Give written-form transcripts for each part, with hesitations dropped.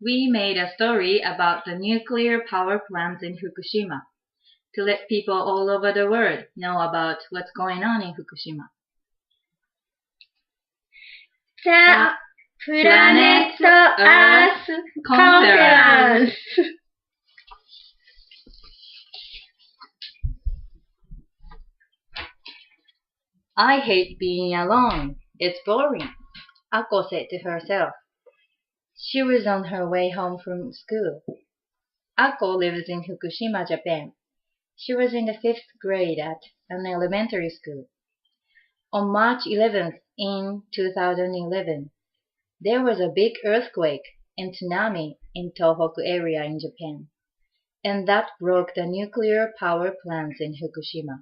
We made a story about the nuclear power plants in Fukushima to let people all over the world know about what's going on in Fukushima. The Planet Earth Conference. I hate being alone. It's boring, Ako said to herself. She was on her way home from school. Ako lives in Fukushima, Japan. She was in the 5th grade at an elementary school. On March 11th in 2011, there was a big earthquake and tsunami in Tohoku area in Japan, and that broke the nuclear power plants in Fukushima.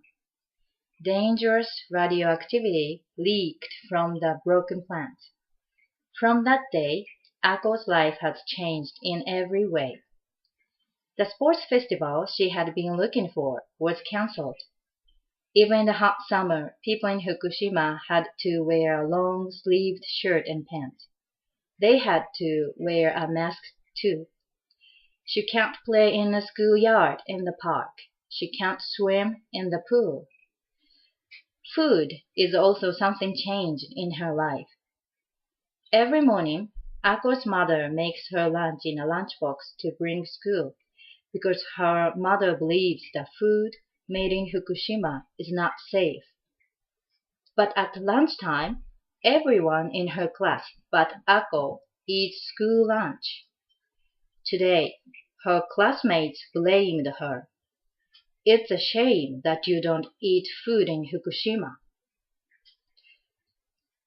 Dangerous radioactivity leaked from the broken plant. From that day, Ako's life has changed in every way. The sports festival she had been looking for was cancelled. Even in the hot summer, people in Fukushima had to wear a long-sleeved shirt and pants. They had to wear a mask too. She can't play in the schoolyard in the park. She can't swim in the pool. Food is also something changed in her life. Every morning, Ako's mother makes her lunch in a lunchbox to bring school because her mother believes the food made in Fukushima is not safe. But at lunchtime, everyone in her class but Ako eats school lunch. Today, her classmates blamed her. It's a shame that you don't eat food in Fukushima.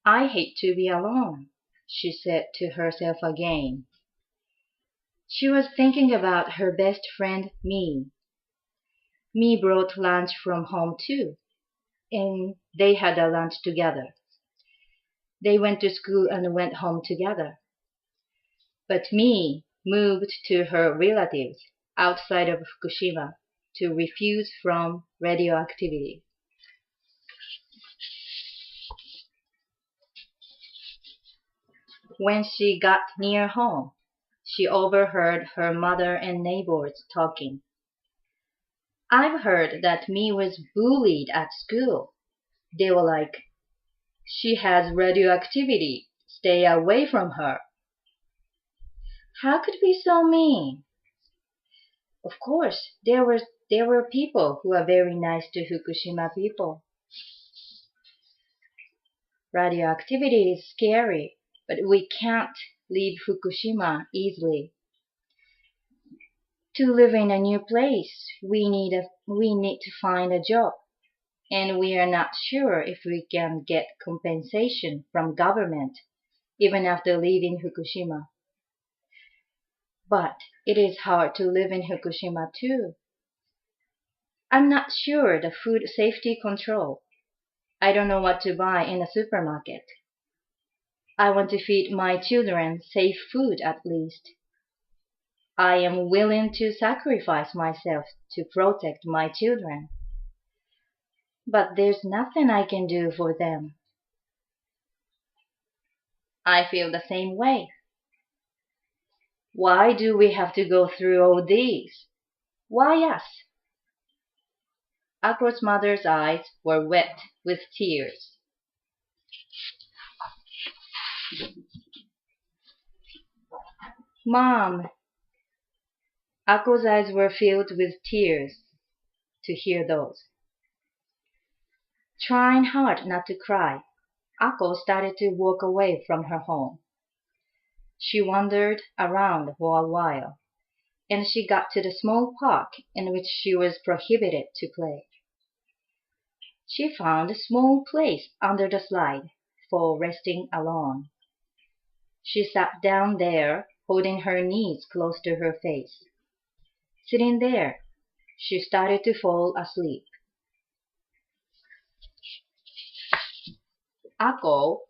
I hate to be alone, she said to herself again. She was thinking about her best friend, Mi. Mi brought lunch from home too, and they had a lunch together. They went to school and went home together. But Mi moved to her relatives outside of Fukushima to refuse from radioactivity. When she got near home, she overheard her mother and neighbors talking. I've heard that Mi was bullied at school. They were like, she has radioactivity. Stay away from her. How could be so mean? Of course, there were people who are very nice to Fukushima people. Radioactivity is scary, but we can't leave Fukushima easily. To live in a new place, we need to find a job, and we are not sure if we can get compensation from government even after leaving Fukushima. But it is hard to live in Fukushima too. I'm not sure the food safety control. I don't know what to buy in a supermarket. I want to feed my children safe food at least. I am willing to sacrifice myself to protect my children. But there's nothing I can do for them. I feel the same way. Why do we have to go through all these? Why us? Ako's mother's eyes were wet with tears. Mom! Ako's eyes were filled with tears to hear those. Trying hard not to cry, Ako started to walk away from her home. She wandered around for a while, and she got to the small park in which she was prohibited to play. She found a small place under the slide for resting alone. She sat down there, holding her knees close to her face. Sitting there, she started to fall asleep. Ako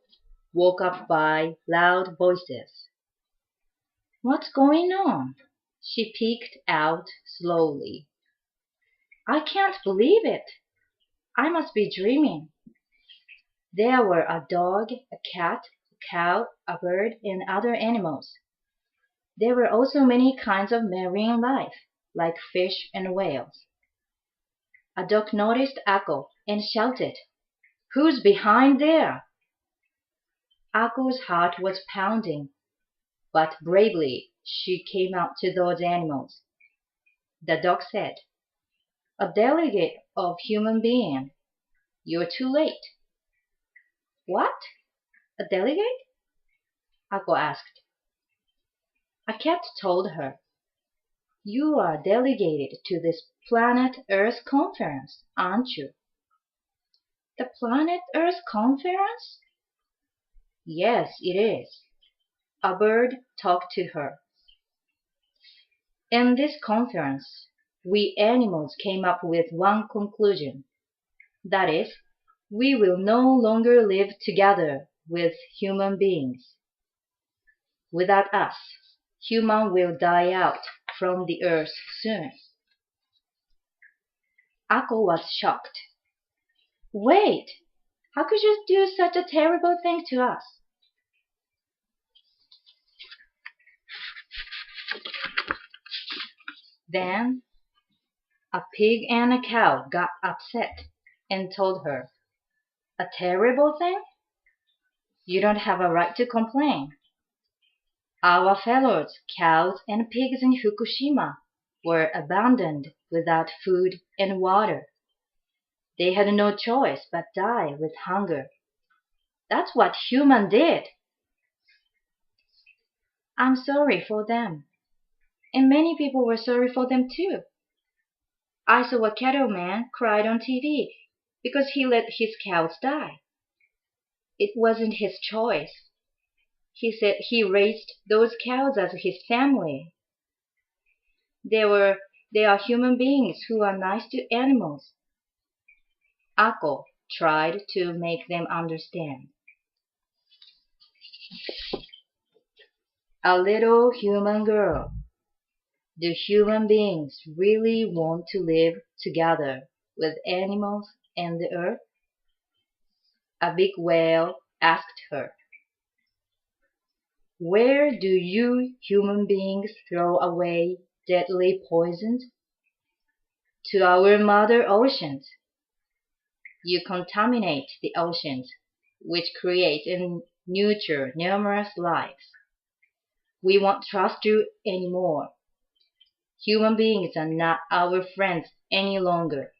woke up by loud voices. What's going on? She peeked out slowly. I can't believe it. I must be dreaming. There were a dog, a cat, a cow, a bird, and other animals. There were also many kinds of marine life, like fish and whales. A dog noticed Akko and shouted, "Who's behind there?" Akko's heart was pounding, but bravely she came out to those animals. The dog said, "A delegate of human being. You're too late." "What? A delegate?" Akko asked. A cat told her, "You are delegated to this Planet Earth conference, aren't you?" "The Planet Earth conference?" "Yes, it is." A bird talked to her. "In this conference, we animals came up with one conclusion. That is, we will no longer live together with human beings. Without us, human will die out from the earth soon." Akko was shocked. "Wait! How could you do such a terrible thing to us?" Then a pig and a cow got upset and told her, "A terrible thing? You don't have a right to complain. Our fellows, cows and pigs in Fukushima, were abandoned without food and water. They had no choice but die with hunger. That's what human did." "I'm sorry for them. And many people were sorry for them too. I saw a cattleman cried on TV because he let his cows die. It wasn't his choice. He said he raised those cows as his family. They are human beings who are nice to animals." Akko tried to make them understand. A little human girl. Do human beings really want to live together with animals and the earth? A big whale asked her. "Where do you human beings throw away deadly poisons?" "To our mother oceans." "You contaminate the oceans, which create and nurture numerous lives. We won't trust you anymore. Human beings are not our friends any longer.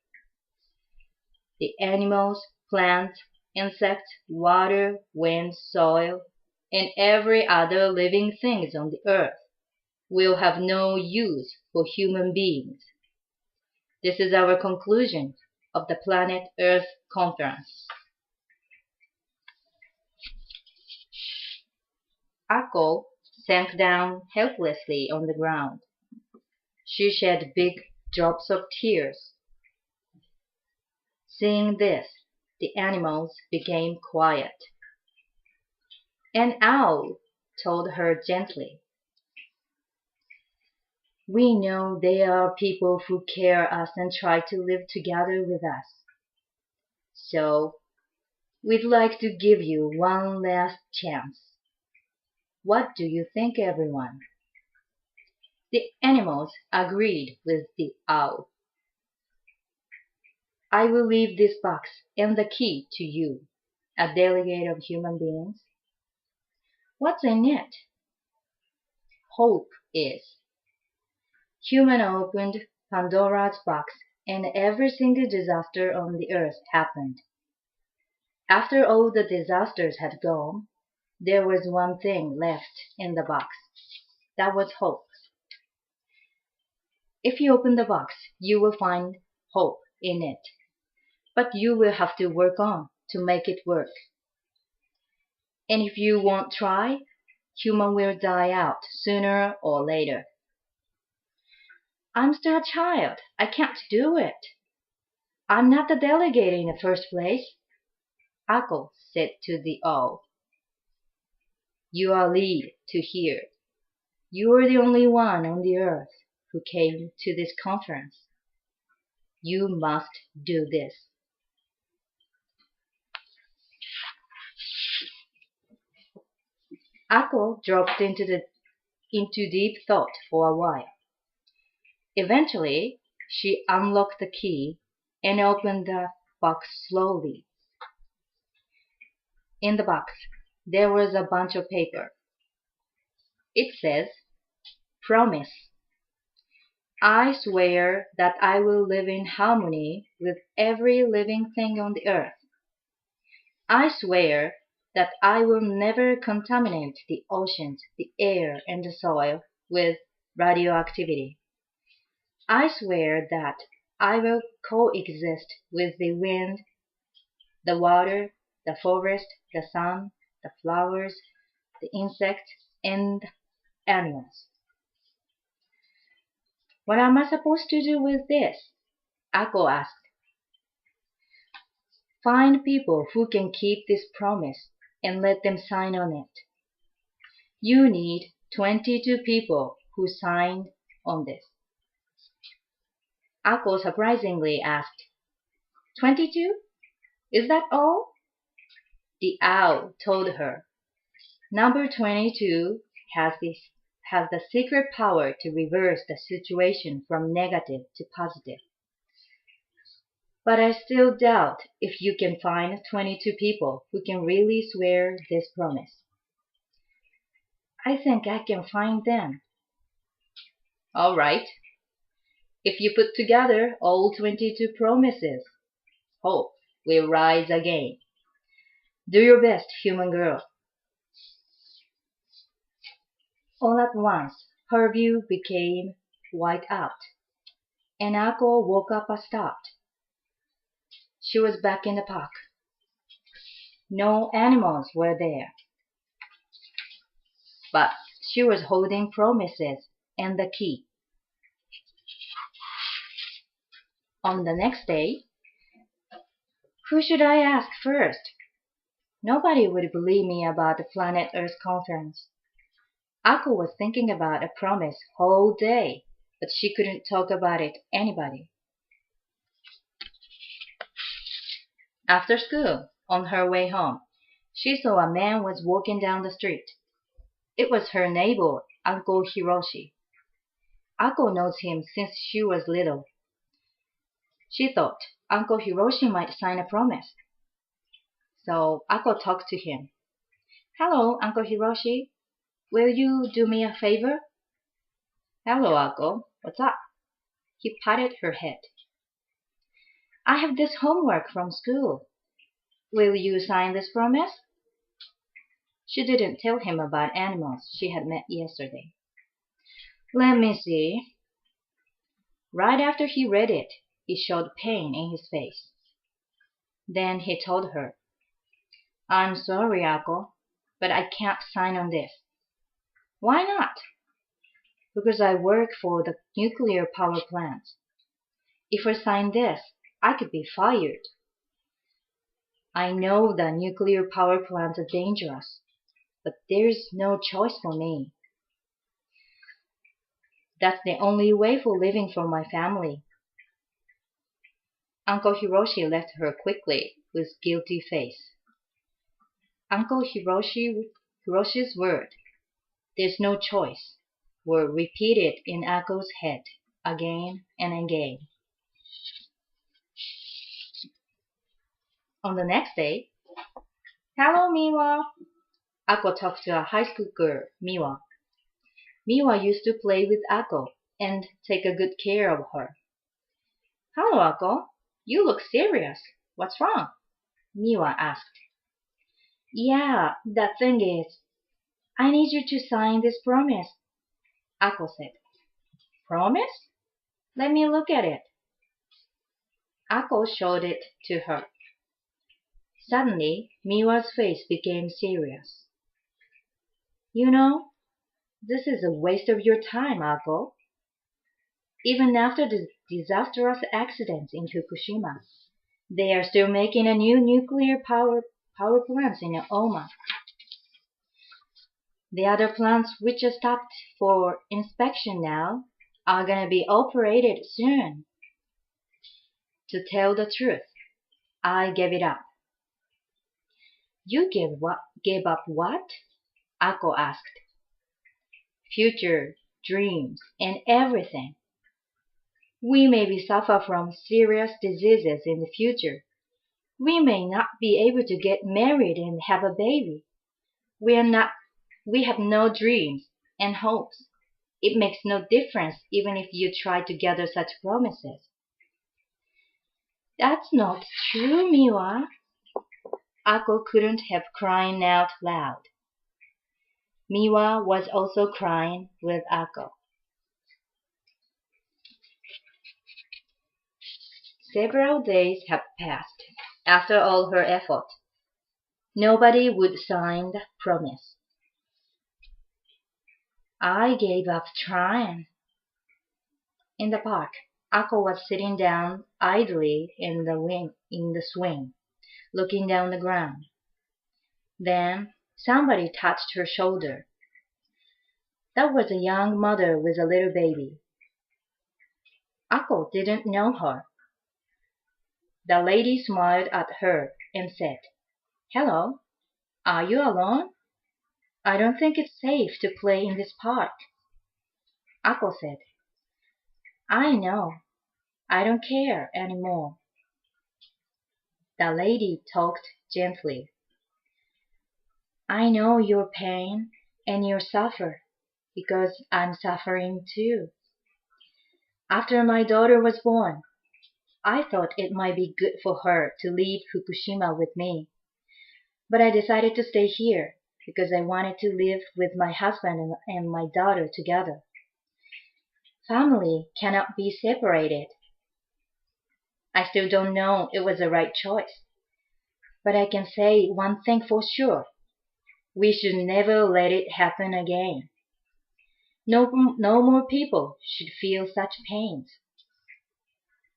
The animals, plants, insects, water, wind, soil, and every other living thing on the earth will have no use for human beings. This is our conclusion of the Planet Earth Conference." Akko sank down helplessly on the ground. She shed big drops of tears. Seeing this, the animals became quiet. An owl told her gently, "We know there are people who care us and try to live together with us. So, we'd like to give you one last chance. What do you think, everyone?" The animals agreed with the owl. "I will leave this box and the key to you, a delegate of human beings." "What's in it?" "Hope is." Human opened Pandora's box and every single disaster on the earth happened. After all the disasters had gone, there was one thing left in the box. That was hope. If you open the box, you will find hope in it. But you will have to work on to make it work. And if you won't try, human will die out sooner or later. "I'm still a child. I can't do it. I'm not the delegate in the first place," Akko said to the owl. "You are lead to here. You are the only one on the earth who came to this conference. You must do this." Akko dropped into the into deep thought for a while. Eventually, she unlocked the key and opened the box slowly. In the box, there was a bunch of paper. It says, "Promise. I swear that I will live in harmony with every living thing on the earth. I swear that I will never contaminate the oceans, the air, and the soil with radioactivity. I swear that I will coexist with the wind, the water, the forest, the sun, the flowers, the insects, and animals." "What am I supposed to do with this?" Ako asked. "Find people who can keep this promise and let them sign on it. You need 22 people who signed on this." Ako surprisingly asked, 22? Is that all?" The owl told her, "Number 22 has the secret power to reverse the situation from negative to positive. But I still doubt if you can find 22 people who can really swear this promise." "I think I can find them." "All right. If you put together all 22 promises, hope will rise again. Do your best, human girl." All at once, her view became white out, and Ako woke up a start. She was back in the park. No animals were there. But she was holding promises and the key. On the next day, who should I ask first? Nobody would believe me about the Planet Earth conference. Ako was thinking about a promise whole day, but she couldn't talk about it to anybody. After school, on her way home, she saw a man was walking down the street. It was her neighbor, Uncle Hiroshi. Ako knows him since she was little. She thought Uncle Hiroshi might sign a promise. So Ako talked to him. "Hello, Uncle Hiroshi. Will you do me a favor?" "Hello, Ako. What's up?" He patted her head. "I have this homework from school. Will you sign this promise?" She didn't tell him about animals she had met yesterday. "Let me see." Right after he read it, he showed pain in his face. Then he told her, "I'm sorry, Ako, but I can't sign on this." "Why not?" "Because I work for the nuclear power plant. If I sign this, I could be fired." "I know the nuclear power plants are dangerous, but there's no choice for me. That's the only way for living for my family." Uncle Hiroshi left her quickly with guilty face. Uncle Hiroshi's word, "There's no choice," were repeated in Ako's head again and again. On the next day, "Hello, Miwa." Ako talked to a high school girl, Miwa. Miwa used to play with Ako and take a good care of her. "Hello, Ako. You look serious. What's wrong?" Miwa asked. "Yeah, the thing is, I need you to sign this promise," Ako said. "Promise? Let me look at it." Ako showed it to her. Suddenly, Miwa's face became serious. "You know, this is a waste of your time, Ako. Even after the disastrous accidents in Fukushima, they are still making a new nuclear power plants in Oma. The other plants which are stopped for inspection now are going to be operated soon. To tell the truth, I gave it up." "You gave up what?" Ako asked. future, dreams, and everything. We maybe suffer from serious diseases in the future. We may not be able to get married and have a baby. We have no dreams and hopes. It makes no difference even if you try to gather such promises. That's not true, Miwa. Ako couldn't have cried out loud. Miwa was also crying with Ako. Several days had passed after all her effort. Nobody would sign the promise. I gave up trying. In the park, Ako was sitting down idly in the swing, looking down the ground. Then somebody touched her shoulder. That was a young mother with a little baby. Ako didn't know her. The lady smiled at her and said, "Hello, are you alone? I don't think it's safe to play in this park." Ako said, "I know. I don't care anymore." The lady talked gently. "I know your pain and your suffer because I'm suffering too. After my daughter was born, I thought it might be good for her to leave Fukushima with me. But I decided to stay here because I wanted to live with my husband and my daughter together. Family cannot be separated. I still don't know it was the right choice. But I can say one thing for sure. We should never let it happen again. No more people should feel such pains.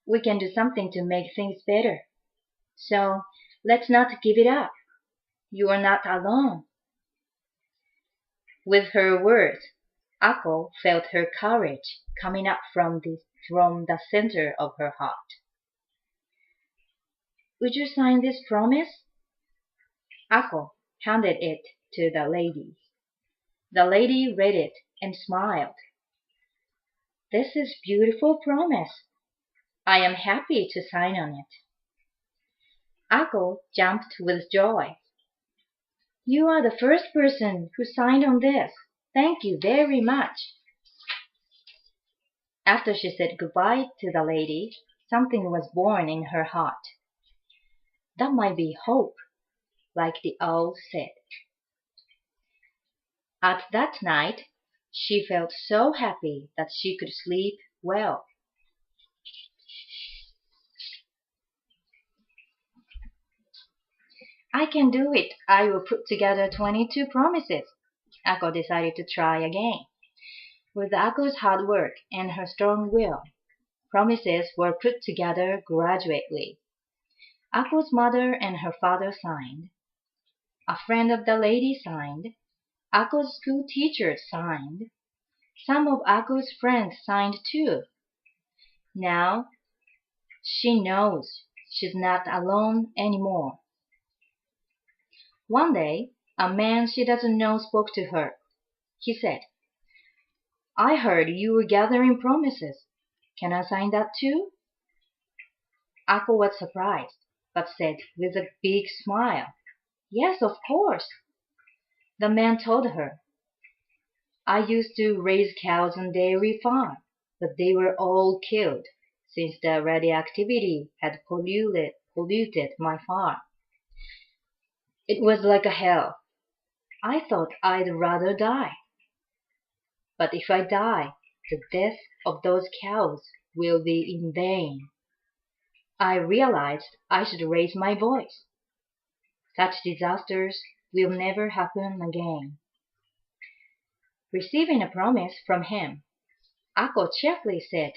We can do something to make things better. So let's not give it up. You are not alone." With her words, Ako felt her courage coming up from the center of her heart. "Would you sign this promise?" Ako handed it to the lady. The lady read it and smiled. "This is beautiful promise. I am happy to sign on it." Ako jumped with joy. "You are the first person who signed on this. Thank you very much." After she said goodbye to the lady, something was born in her heart. That might be hope, like the owl said. At that night, she felt so happy that she could sleep well. "I can do it. I will put together 22 promises." Ako decided to try again. With Ako's hard work and her strong will, promises were put together gradually. Ako's mother and her father signed. A friend of the lady signed. Ako's school teacher signed. Some of Ako's friends signed too. Now she knows she's not alone anymore. One day, a man she doesn't know spoke to her. He said, "I heard you were gathering promises. Can I sign that too?" Ako was surprised, but said with a big smile, "Yes, of course." The man told her, "I used to raise cows on dairy farm, but they were all killed since the radioactivity had polluted my farm. It was like a hell. I thought I'd rather die. But if I die, the death of those cows will be in vain. I realized I should raise my voice. Such disasters will never happen again." Receiving a promise from him, Ako cheerfully said,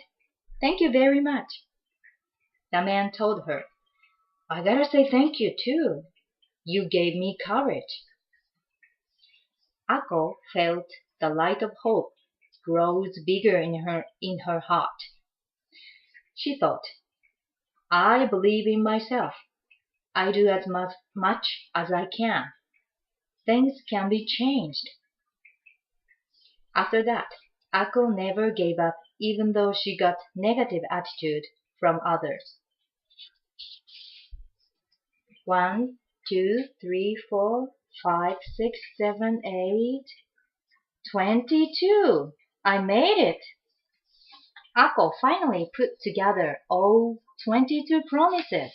"Thank you very much." The man told her, "I gotta say thank you too. You gave me courage." Ako felt the light of hope grows bigger in her heart. She thought, "I believe in myself. I do as much as I can. Things can be changed." After that, Ako never gave up even though she got negative attitude from others. 1, 2, 3, 4, 5, 6, 7, 8, 22. I made it! Ako finally put together all 22 promises.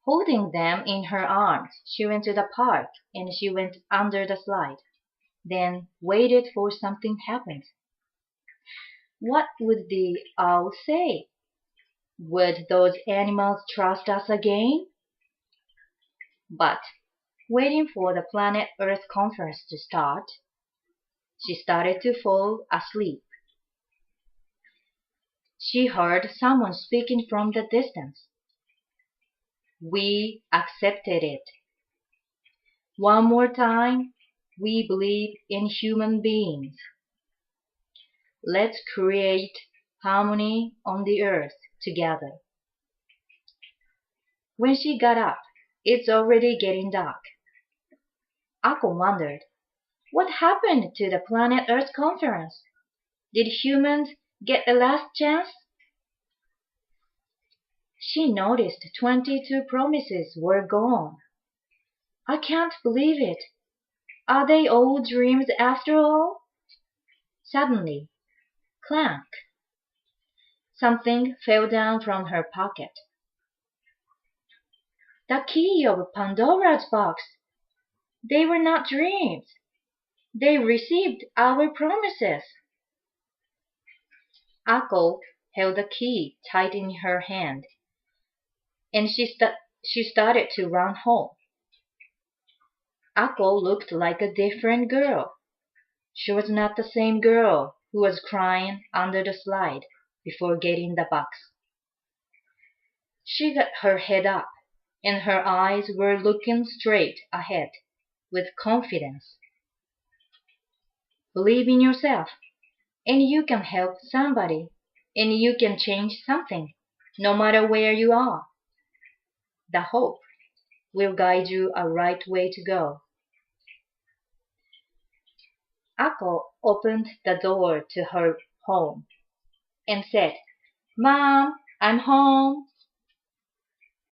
Holding them in her arms, she went to the park and she went under the slide, then waited for something happened. What would the owl say? Would those animals trust us again? But, waiting for the Planet Earth conference to start, she started to fall asleep. She heard someone speaking from the distance. We accepted it. One more time, we believe in human beings. Let's create harmony on the earth together. When she got up, it's already getting dark. Ako wondered, what happened to the Planet Earth conference? Did humans get a last chance? She noticed 22 promises were gone. I can't believe it. Are they all dreams after all? Suddenly, clank! Something fell down from her pocket. The key of Pandora's box. They were not dreams. They received our promises. Ako held the key tight in her hand, and she started to run home. Ako looked like a different girl. She was not the same girl who was crying under the slide before getting the box. She got her head up, and her eyes were looking straight ahead with confidence. Believe in yourself, and you can help somebody, and you can change something, no matter where you are. The hope will guide you a right way to go. Ako opened the door to her home and said, Mom, I'm home.